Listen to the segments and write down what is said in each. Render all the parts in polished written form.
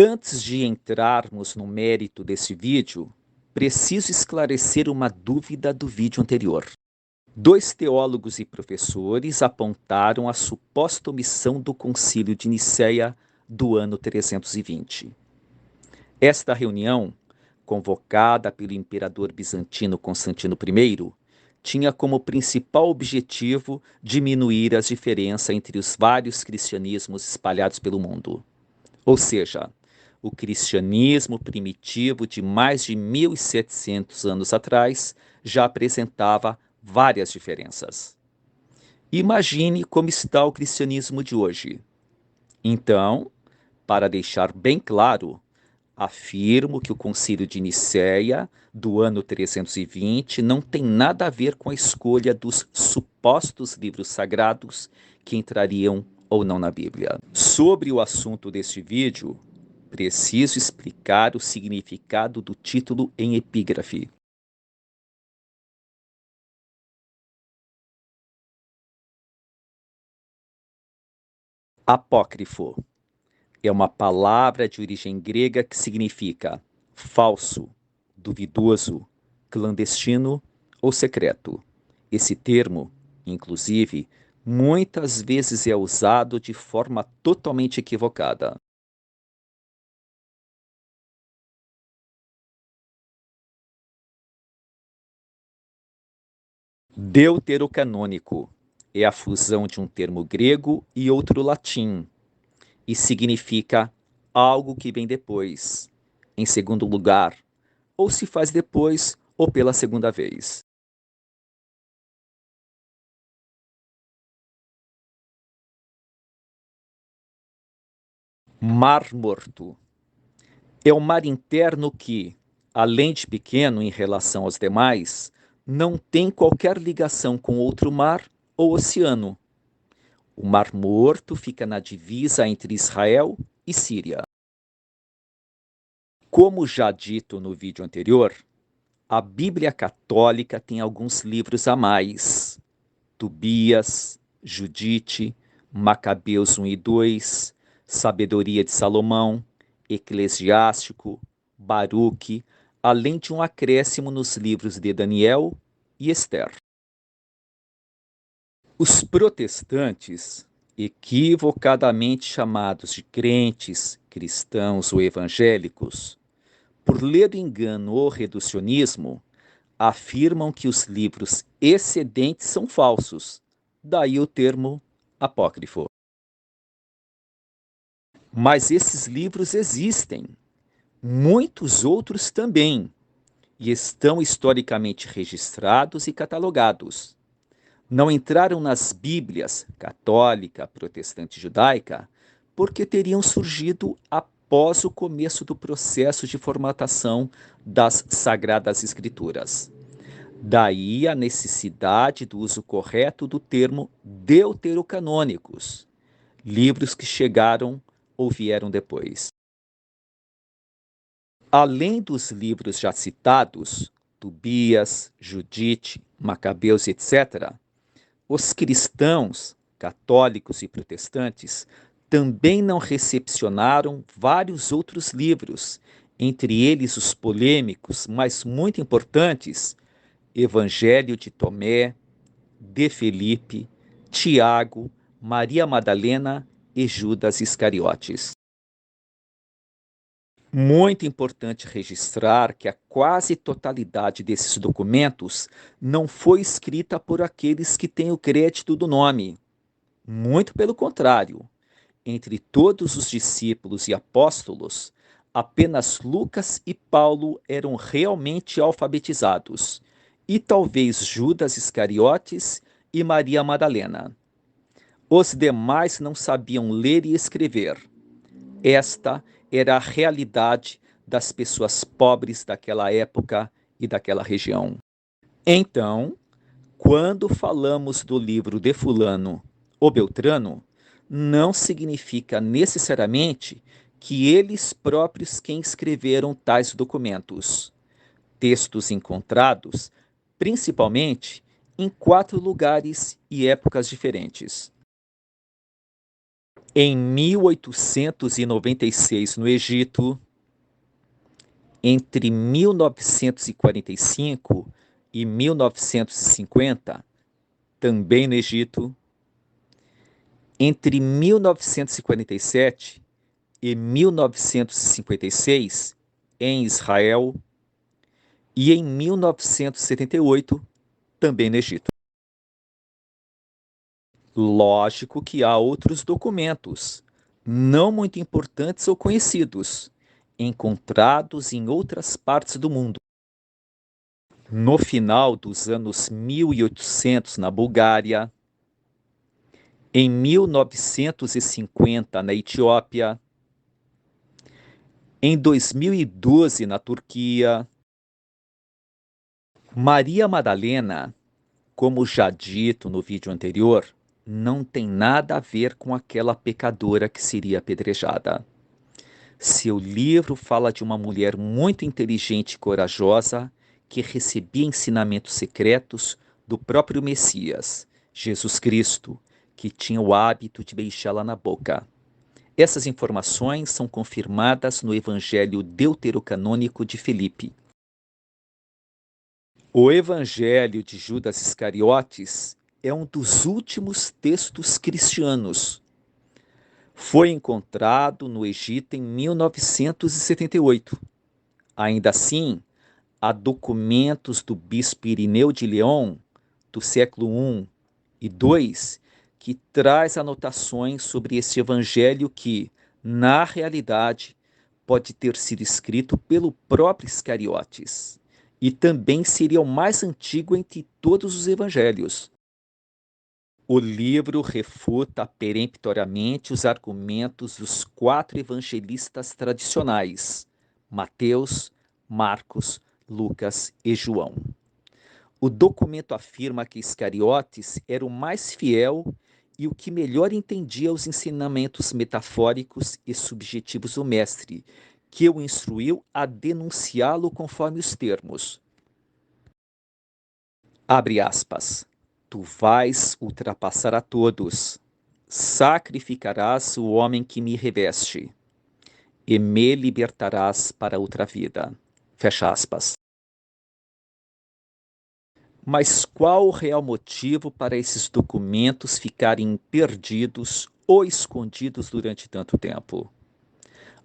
Antes de entrarmos no mérito desse vídeo, preciso esclarecer uma dúvida do vídeo anterior. Dois teólogos e professores apontaram a suposta omissão do Concílio de Nicéia do ano 320. Esta reunião, convocada pelo imperador bizantino Constantino I, tinha como principal objetivo diminuir as diferenças entre os vários cristianismos espalhados pelo mundo. Ou seja, o cristianismo primitivo de mais de 1700 anos atrás já apresentava várias diferenças. Imagine como está o cristianismo de hoje. Então, para deixar bem claro, afirmo que o Concílio de Nicéia, do ano 320, não tem nada a ver com a escolha dos supostos livros sagrados que entrariam ou não na Bíblia. Sobre o assunto deste vídeo, preciso explicar o significado do título em epígrafe. Apócrifo é uma palavra de origem grega que significa falso, duvidoso, clandestino ou secreto. Esse termo, inclusive, muitas vezes é usado de forma totalmente equivocada. Deuterocanônico é a fusão de um termo grego e outro latim, e significa algo que vem depois, em segundo lugar, ou se faz depois ou pela segunda vez. Mar Morto é o mar interno que, além de pequeno em relação aos demais, não tem qualquer ligação com outro mar ou oceano. O Mar Morto fica na divisa entre Israel e Síria. Como já dito no vídeo anterior, a Bíblia Católica tem alguns livros a mais: Tobias, Judite, Macabeus 1 e 2, Sabedoria de Salomão, Eclesiástico, Baruque, além de um acréscimo nos livros de Daniel e Esther. Os protestantes, equivocadamente chamados de crentes, cristãos ou evangélicos, por ledo engano ou reducionismo, afirmam que os livros excedentes são falsos, daí o termo apócrifo. Mas esses livros existem, muitos outros também, e estão historicamente registrados e catalogados. Não entraram nas Bíblias católica, protestante e judaica porque teriam surgido após o começo do processo de formatação das Sagradas Escrituras. Daí a necessidade do uso correto do termo deuterocanônicos, livros que chegaram ou vieram depois. Além dos livros já citados, Tobias, Judite, Macabeus, etc., os cristãos, católicos e protestantes, também não recepcionaram vários outros livros, entre eles os polêmicos, mas muito importantes, Evangelho de Tomé, de Felipe, Tiago, Maria Madalena e Judas Iscariotes. Muito importante registrar que a quase totalidade desses documentos não foi escrita por aqueles que têm o crédito do nome. Muito pelo contrário. Entre todos os discípulos e apóstolos, apenas Lucas e Paulo eram realmente alfabetizados, e talvez Judas Iscariotes e Maria Madalena. Os demais não sabiam ler e escrever. Esta era a realidade das pessoas pobres daquela época e daquela região. Então, quando falamos do livro de fulano ou Beltrano, não significa necessariamente que eles próprios quem escreveram tais documentos. Textos encontrados, principalmente, em 4 lugares e épocas diferentes. Em 1896, no Egito, entre 1945 e 1950, também no Egito, entre 1947 e 1956, em Israel, e em 1978, também no Egito. Lógico que há outros documentos, não muito importantes ou conhecidos, encontrados em outras partes do mundo. No final dos anos 1800, na Bulgária, em 1950, na Etiópia, em 2012, na Turquia. Maria Madalena, como já dito no vídeo anterior, não tem nada a ver com aquela pecadora que seria apedrejada. Seu livro fala de uma mulher muito inteligente e corajosa que recebia ensinamentos secretos do próprio Messias, Jesus Cristo, que tinha o hábito de beijá-la na boca. Essas informações são confirmadas no Evangelho Deuterocanônico de Filipe. O Evangelho de Judas Iscariotes é um dos últimos textos cristianos. Foi encontrado no Egito em 1978. Ainda assim, há documentos do bispo Irineu de León, do século I e II, que traz anotações sobre este evangelho que, na realidade, pode ter sido escrito pelo próprio Iscariotes, e também seria o mais antigo entre todos os evangelhos. O livro refuta peremptoriamente os argumentos dos quatro evangelistas tradicionais: Mateus, Marcos, Lucas e João. O documento afirma que Iscariotes era o mais fiel e o que melhor entendia os ensinamentos metafóricos e subjetivos do mestre, que o instruiu a denunciá-lo conforme os termos. Abre aspas. Tu vais ultrapassar a todos, sacrificarás o homem que me reveste, e me libertarás para outra vida. Fecha aspas. Mas qual o real motivo para esses documentos ficarem perdidos ou escondidos durante tanto tempo?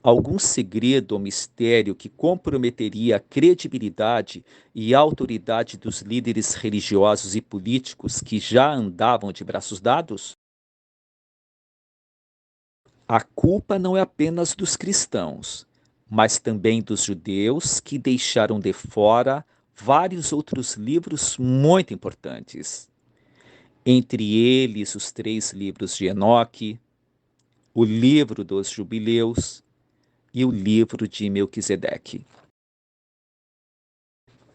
Algum segredo ou mistério que comprometeria a credibilidade e a autoridade dos líderes religiosos e políticos que já andavam de braços dados? A culpa não é apenas dos cristãos, mas também dos judeus que deixaram de fora vários outros livros muito importantes. Entre eles, os 3 livros de Enoque, o livro dos Jubileus e o livro de Melquisedeque.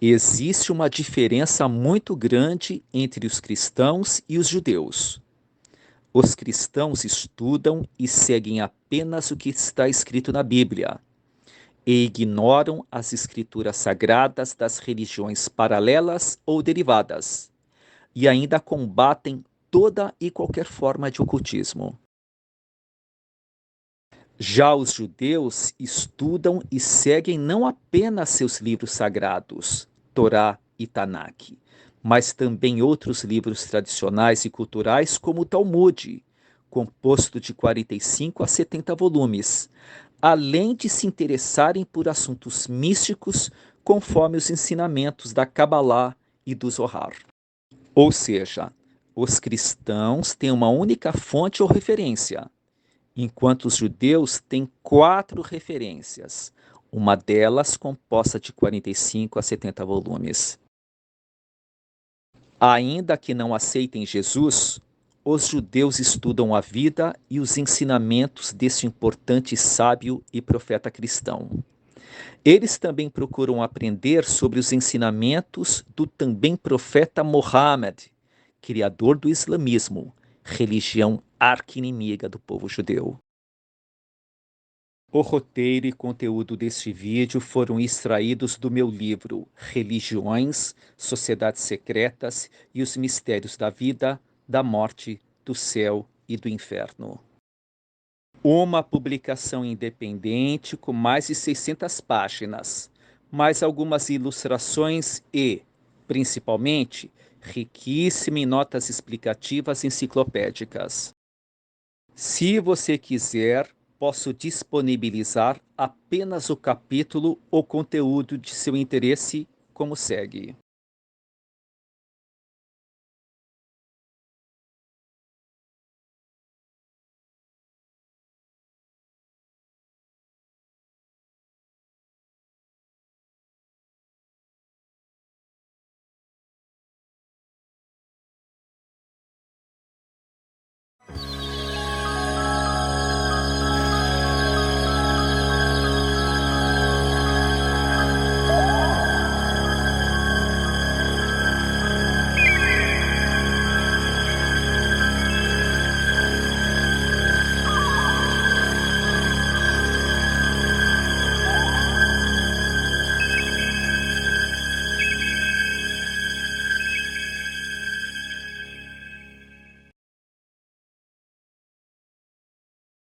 Existe uma diferença muito grande entre os cristãos e os judeus. Os cristãos estudam e seguem apenas o que está escrito na Bíblia e ignoram as escrituras sagradas das religiões paralelas ou derivadas, e ainda combatem toda e qualquer forma de ocultismo. Já os judeus estudam e seguem não apenas seus livros sagrados, Torá e Tanakh, mas também outros livros tradicionais e culturais como o Talmud, composto de 45 a 70 volumes, além de se interessarem por assuntos místicos conforme os ensinamentos da Kabbalah e do Zohar. Ou seja, os cristãos têm uma única fonte ou referência, enquanto os judeus têm 4 referências, uma delas composta de 45 a 70 volumes. Ainda que não aceitem Jesus, os judeus estudam a vida e os ensinamentos deste importante sábio e profeta cristão. Eles também procuram aprender sobre os ensinamentos do também profeta Mohammed, criador do islamismo, religião arqui-inimiga do povo judeu. O roteiro e conteúdo deste vídeo foram extraídos do meu livro Religiões, Sociedades Secretas e os Mistérios da Vida, da Morte, do Céu e do Inferno. Uma publicação independente com mais de 600 páginas, mais algumas ilustrações e, principalmente, riquíssima em notas explicativas enciclopédicas. Se você quiser, posso disponibilizar apenas o capítulo ou conteúdo de seu interesse, como segue.